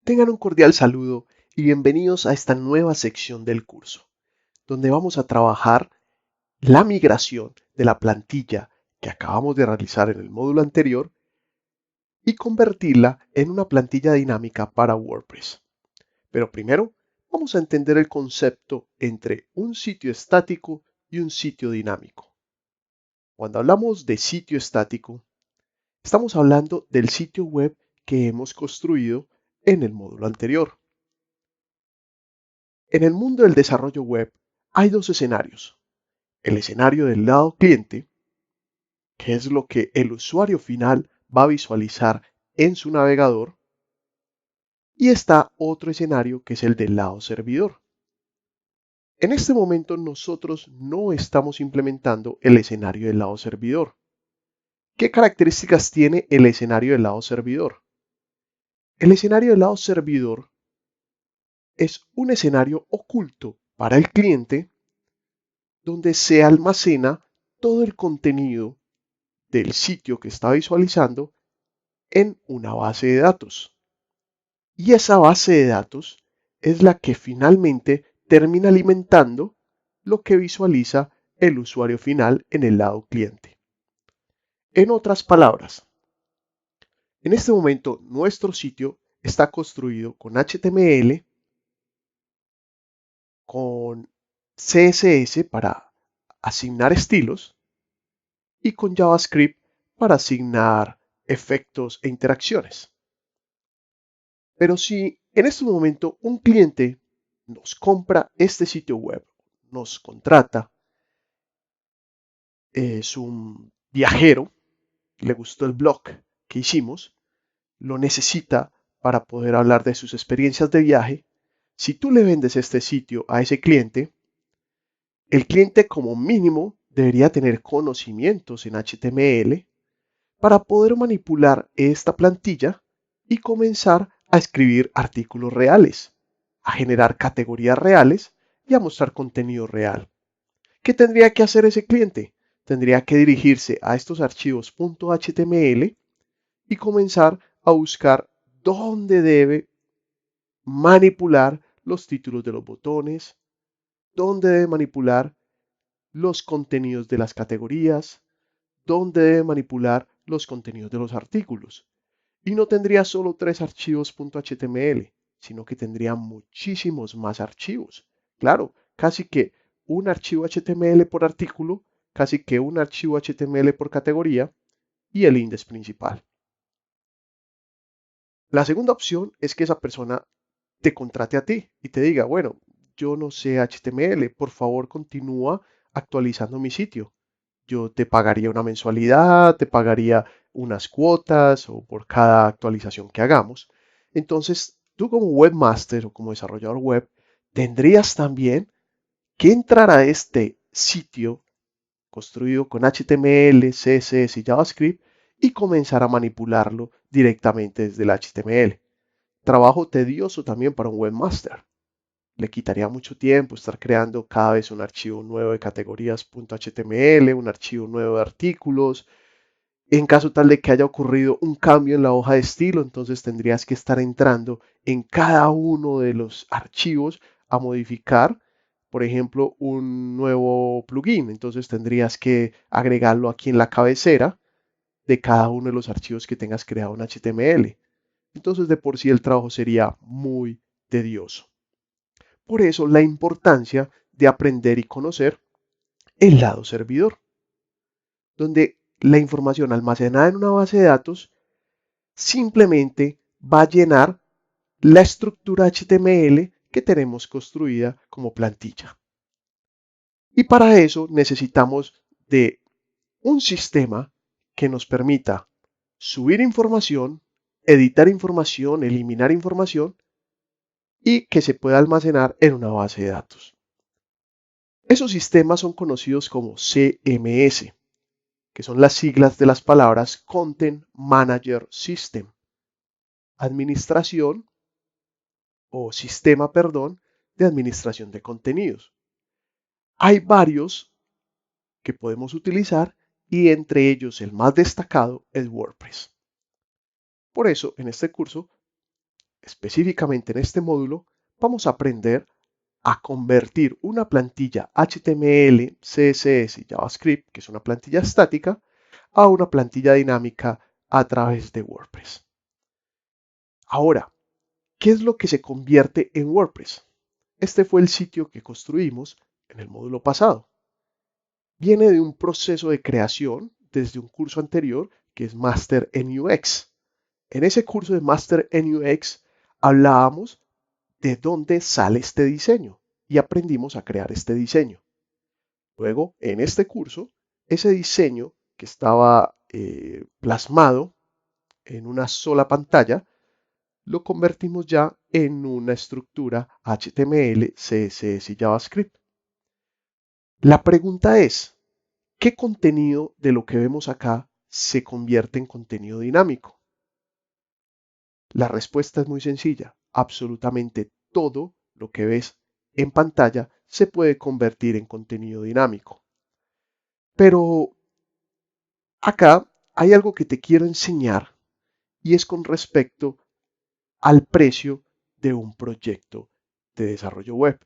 Tengan un cordial saludo y bienvenidos a esta nueva sección del curso, donde vamos a trabajar la migración de la plantilla que acabamos de realizar en el módulo anterior y convertirla en una plantilla dinámica para WordPress. Pero primero, vamos a entender el concepto entre un sitio estático y un sitio dinámico. Cuando hablamos de sitio estático, estamos hablando del sitio web que hemos construido en el módulo anterior. En el mundo del desarrollo web hay dos escenarios. El escenario del lado cliente, que es lo que el usuario final va a visualizar en su navegador, y está otro escenario que es el del lado servidor. En este momento nosotros no estamos implementando el escenario del lado servidor. ¿Qué características tiene el escenario del lado servidor? El escenario del lado servidor es un escenario oculto para el cliente donde se almacena todo el contenido del sitio que está visualizando en una base de datos. Y esa base de datos es la que finalmente termina alimentando lo que visualiza el usuario final en el lado cliente. En otras palabras, en este momento nuestro sitio está construido con HTML, con CSS para asignar estilos y con JavaScript para asignar efectos e interacciones. Pero si en este momento un cliente nos compra este sitio web, nos contrata, es un viajero, le gustó el blog que hicimos, lo necesita para poder hablar de sus experiencias de viaje, si tú le vendes este sitio a ese cliente, el cliente como mínimo debería tener conocimientos en HTML para poder manipular esta plantilla y comenzar a escribir artículos reales, a generar categorías reales y a mostrar contenido real. ¿Qué tendría que hacer ese cliente? Tendría que dirigirse a estos archivos .html y comenzar a buscar dónde debe manipular los títulos de los botones, dónde debe manipular los contenidos de las categorías, dónde debe manipular los contenidos de los artículos. Y no tendría solo tres archivos .html, sino que tendría muchísimos más archivos. Claro, casi que un archivo HTML por artículo, casi que un archivo HTML por categoría y el index principal. La segunda opción es que esa persona te contrate a ti y te diga, bueno, yo no sé HTML, por favor continúa actualizando mi sitio. Yo te pagaría una mensualidad, te pagaría unas cuotas o por cada actualización que hagamos. Entonces, tú como webmaster o como desarrollador web, tendrías también que entrar a este sitio construido con HTML, CSS y JavaScript y comenzar a manipularlo directamente desde el HTML. Trabajo tedioso también para un webmaster. Le quitaría mucho tiempo estar creando cada vez un archivo nuevo de categorías .html, un archivo nuevo de artículos. En caso tal de que haya ocurrido un cambio en la hoja de estilo, entonces tendrías que estar entrando en cada uno de los archivos a modificar, por ejemplo, un nuevo plugin. Entonces tendrías que agregarlo aquí en la cabecera de cada uno de los archivos que tengas creado en HTML. Entonces de por sí el trabajo sería muy tedioso. Por eso la importancia de aprender y conocer el lado servidor, donde la información almacenada en una base de datos simplemente va a llenar la estructura HTML que tenemos construida como plantilla. Y para eso necesitamos de un sistema que nos permita subir información, editar información, eliminar información y que se pueda almacenar en una base de datos. Esos sistemas son conocidos como CMS, que son las siglas de las palabras Content Manager System, administración o sistema, perdón, de administración de contenidos. Hay varios que podemos utilizar y entre ellos el más destacado es WordPress. Por eso, en este curso, Específicamente en este módulo vamos a aprender a convertir una plantilla HTML, CSS y JavaScript, que es una plantilla estática, a una plantilla dinámica a través de WordPress. Ahora, ¿qué es lo que se convierte en WordPress? Este fue el sitio que construimos en el módulo pasado. Viene de un proceso de creación desde un curso anterior que es Master en UX. En ese curso de Master en UX hablábamos de dónde sale este diseño y aprendimos a crear este diseño. Luego, en este curso, ese diseño que estaba plasmado en una sola pantalla, lo convertimos ya en una estructura HTML, CSS y JavaScript. La pregunta es, ¿qué contenido de lo que vemos acá se convierte en contenido dinámico? La respuesta es muy sencilla. Absolutamente todo lo que ves en pantalla se puede convertir en contenido dinámico. Pero acá hay algo que te quiero enseñar y es con respecto al precio de un proyecto de desarrollo web.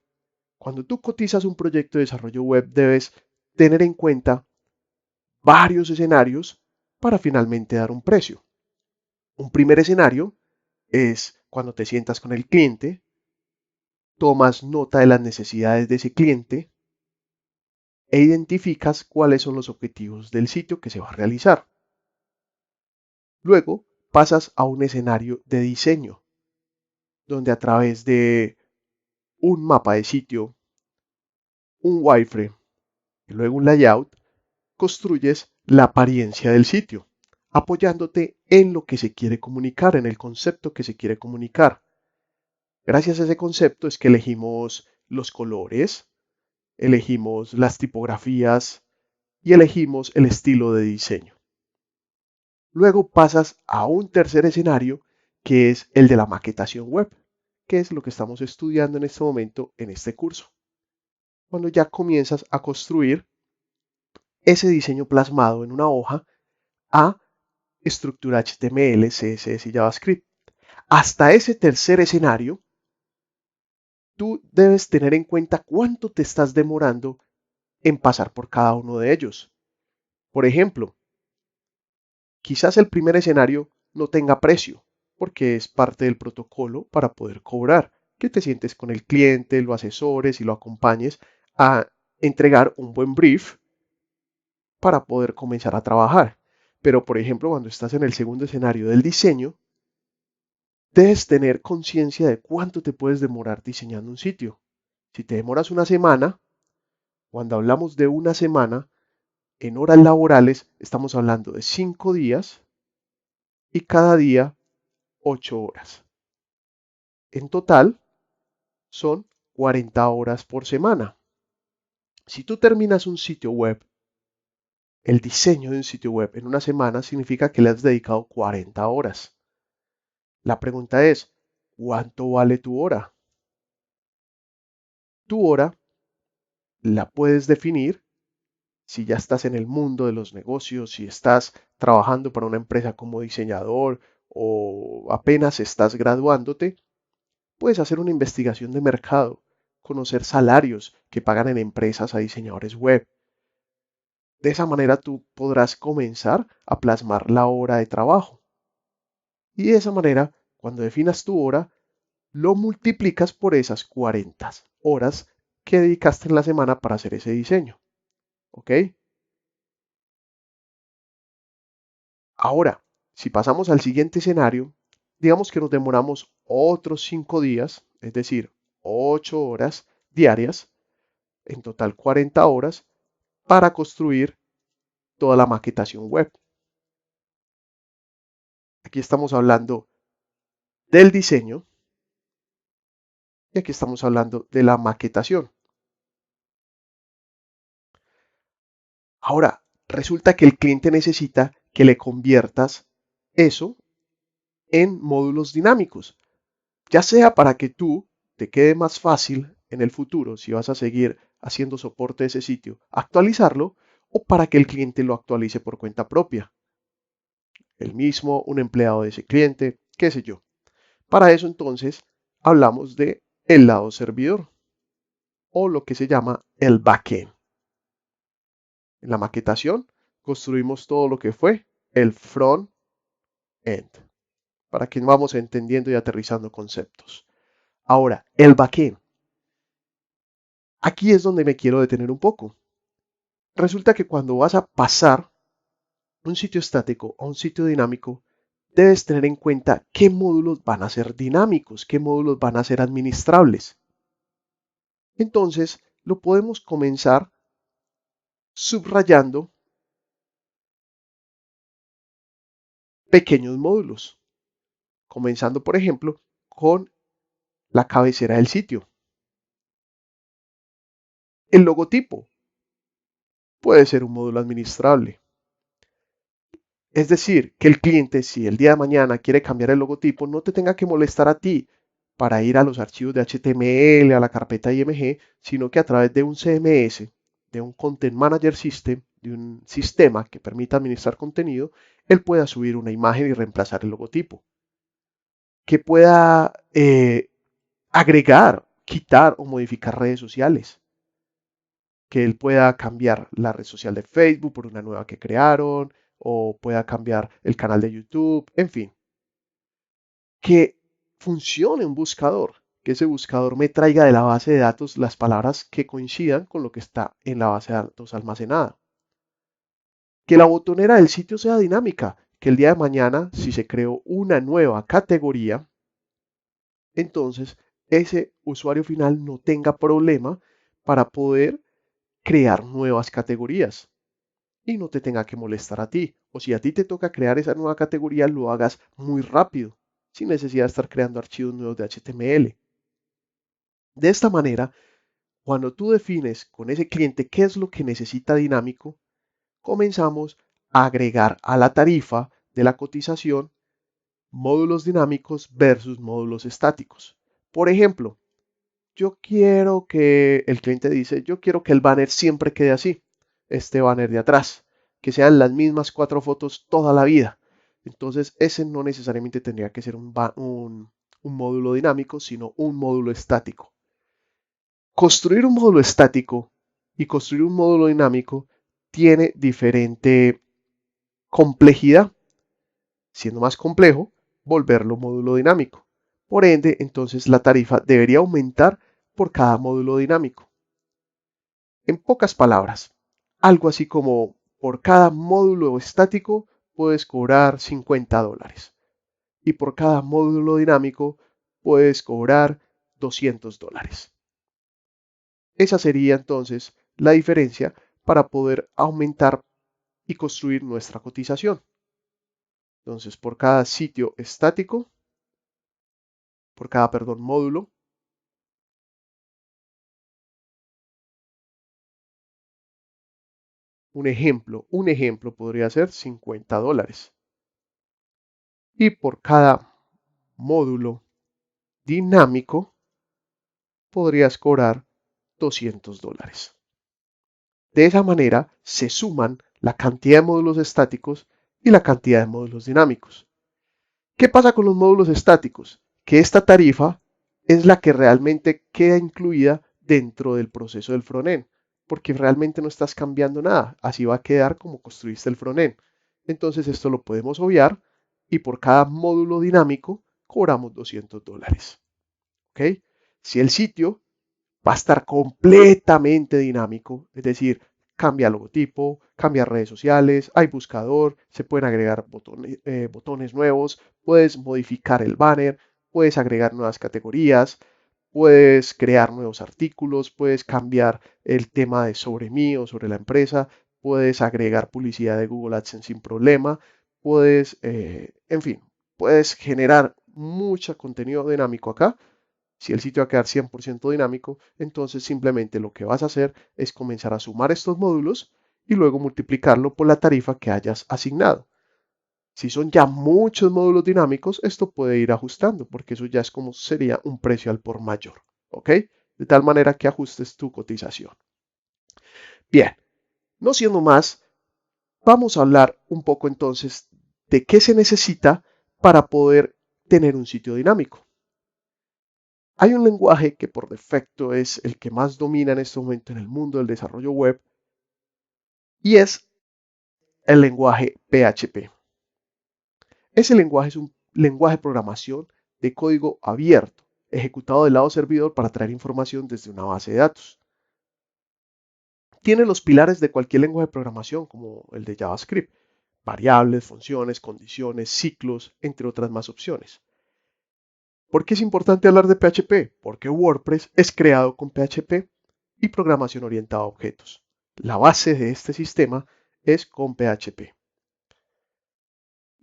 Cuando tú cotizas un proyecto de desarrollo web debes tener en cuenta varios escenarios para finalmente dar un precio. Un primer escenario es cuando te sientas con el cliente, tomas nota de las necesidades de ese cliente e identificas cuáles son los objetivos del sitio que se va a realizar. Luego pasas a un escenario de diseño, donde a través de un mapa de sitio, un wireframe y luego un layout, construyes la apariencia del sitio, apoyándote en lo que se quiere comunicar, en el concepto que se quiere comunicar. Gracias a ese concepto es que elegimos los colores, elegimos las tipografías y elegimos el estilo de diseño. Luego pasas a un tercer escenario que es el de la maquetación web, que es lo que estamos estudiando en este momento en este curso. Cuando ya comienzas a construir ese diseño plasmado en una hoja a estructura HTML, CSS y JavaScript. Hasta ese tercer escenario, tú debes tener en cuenta cuánto te estás demorando en pasar por cada uno de ellos. Por ejemplo, quizás el primer escenario no tenga precio, porque es parte del protocolo para poder cobrar, que te sientes con el cliente, lo asesores y lo acompañes a entregar un buen brief para poder comenzar a trabajar. Pero, por ejemplo, cuando estás en el segundo escenario del diseño, debes tener conciencia de cuánto te puedes demorar diseñando un sitio. Si te demoras una semana, cuando hablamos de una semana, en horas laborales estamos hablando de 5 días y cada día 8 horas. En total son 40 horas por semana. Si tú terminas un sitio web, el diseño de un sitio web en una semana significa que le has dedicado 40 horas. La pregunta es, ¿cuánto vale tu hora? Tu hora la puedes definir si ya estás en el mundo de los negocios, si estás trabajando para una empresa como diseñador o apenas estás graduándote, puedes hacer una investigación de mercado, conocer salarios que pagan en empresas a diseñadores web. De esa manera tú podrás comenzar a plasmar la hora de trabajo. Y de esa manera, cuando definas tu hora, lo multiplicas por esas 40 horas que dedicaste en la semana para hacer ese diseño. ¿Ok? Ahora, si pasamos al siguiente escenario, digamos que nos demoramos otros 5 días, es decir, 8 horas diarias, en total 40 horas, para construir toda la maquetación web. Aquí estamos hablando del diseño y aquí estamos hablando de la maquetación. Ahora, resulta que el cliente necesita que le conviertas eso en módulos dinámicos, ya sea para que tú te quede más fácil en el futuro, si vas a seguir haciendo soporte de ese sitio, actualizarlo, o para que el cliente lo actualice por cuenta propia. El mismo, un empleado de ese cliente, qué sé yo. Para eso entonces hablamos de el lado servidor o lo que se llama el backend. En la maquetación construimos todo lo que fue el front end, para que vamos entendiendo y aterrizando conceptos. Ahora, el backend. Aquí es donde me quiero detener un poco. Resulta que cuando vas a pasar un sitio estático a un sitio dinámico, debes tener en cuenta qué módulos van a ser dinámicos, qué módulos van a ser administrables. Entonces, lo podemos comenzar subrayando pequeños módulos, comenzando, por ejemplo, con la cabecera del sitio. El logotipo puede ser un módulo administrable. Es decir, que el cliente, si el día de mañana quiere cambiar el logotipo, no te tenga que molestar a ti para ir a los archivos de HTML, a la carpeta IMG, sino que a través de un CMS, de un Content Manager System, de un sistema que permita administrar contenido, él pueda subir una imagen y reemplazar el logotipo. Que pueda agregar, quitar o modificar redes sociales. Que él pueda cambiar la red social de Facebook por una nueva que crearon, o pueda cambiar el canal de YouTube, en fin. Que funcione un buscador, que ese buscador me traiga de la base de datos las palabras que coincidan con lo que está en la base de datos almacenada. Que la botonera del sitio sea dinámica, que el día de mañana, si se creó una nueva categoría, entonces ese usuario final no tenga problema para poder crear nuevas categorías y no te tenga que molestar a ti. O si a ti te toca crear esa nueva categoría, lo hagas muy rápido, sin necesidad de estar creando archivos nuevos de HTML. De esta manera, cuando tú defines con ese cliente qué es lo que necesita dinámico, comenzamos a agregar a la tarifa de la cotización módulos dinámicos versus módulos estáticos. Por ejemplo, yo quiero que el cliente dice, yo quiero que el banner siempre quede así, este banner de atrás, que sean las mismas 4 fotos toda la vida. Entonces, ese no necesariamente tendría que ser un módulo dinámico, sino un módulo estático. Construir un módulo estático y construir un módulo dinámico tiene diferente complejidad. Siendo más complejo, volverlo módulo dinámico. Por ende, entonces la tarifa debería aumentar por cada módulo dinámico. En pocas palabras, algo así como por cada módulo estático puedes cobrar $50 y por cada módulo dinámico puedes cobrar $200. Esa sería entonces la diferencia para poder aumentar y construir nuestra cotización. Entonces, por cada sitio estático, por cada, perdón, módulo, un ejemplo podría ser $50. Y por cada módulo dinámico podrías cobrar $200. De esa manera se suman la cantidad de módulos estáticos y la cantidad de módulos dinámicos. ¿Qué pasa con los módulos estáticos? Que esta tarifa es la que realmente queda incluida dentro del proceso del frontend, porque realmente no estás cambiando nada, así va a quedar como construiste el frontend. Entonces esto lo podemos obviar y por cada módulo dinámico cobramos $200. ¿Ok? Si el sitio va a estar completamente dinámico, es decir, cambia logotipo, cambia redes sociales, hay buscador, se pueden agregar botones nuevos, puedes modificar el banner, puedes agregar nuevas categorías, puedes crear nuevos artículos, puedes cambiar el tema de sobre mí o sobre la empresa, puedes agregar publicidad de Google AdSense sin problema, puedes, en fin, puedes generar mucho contenido dinámico acá. Si el sitio va a quedar 100% dinámico, entonces simplemente lo que vas a hacer es comenzar a sumar estos módulos y luego multiplicarlo por la tarifa que hayas asignado. Si son ya muchos módulos dinámicos, esto puede ir ajustando, porque eso ya es como sería un precio al por mayor, ¿ok? De tal manera que ajustes tu cotización. Bien, no siendo más, vamos a hablar un poco entonces de qué se necesita para poder tener un sitio dinámico. Hay un lenguaje que por defecto es el que más domina en este momento en el mundo del desarrollo web y es el lenguaje PHP. Ese lenguaje es un lenguaje de programación de código abierto, ejecutado del lado servidor para traer información desde una base de datos. Tiene los pilares de cualquier lenguaje de programación, como el de JavaScript, variables, funciones, condiciones, ciclos, entre otras más opciones. ¿Por qué es importante hablar de PHP? Porque WordPress es creado con PHP y programación orientada a objetos. La base de este sistema es con PHP.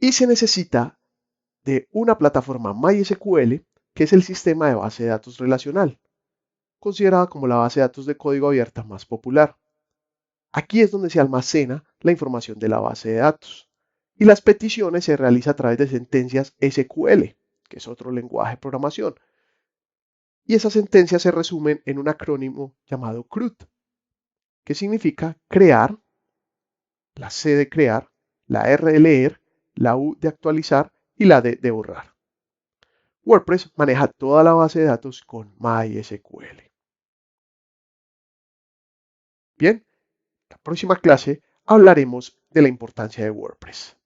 Y se necesita de una plataforma MySQL, que es el sistema de base de datos relacional, considerada como la base de datos de código abierta más popular. Aquí es donde se almacena la información de la base de datos. Y las peticiones se realizan a través de sentencias SQL, que es otro lenguaje de programación. Y esas sentencias se resumen en un acrónimo llamado CRUD, que significa crear, la C de crear, la R de leer, la U de actualizar y la D de borrar. WordPress maneja toda la base de datos con MySQL. Bien, en la próxima clase hablaremos de la importancia de WordPress.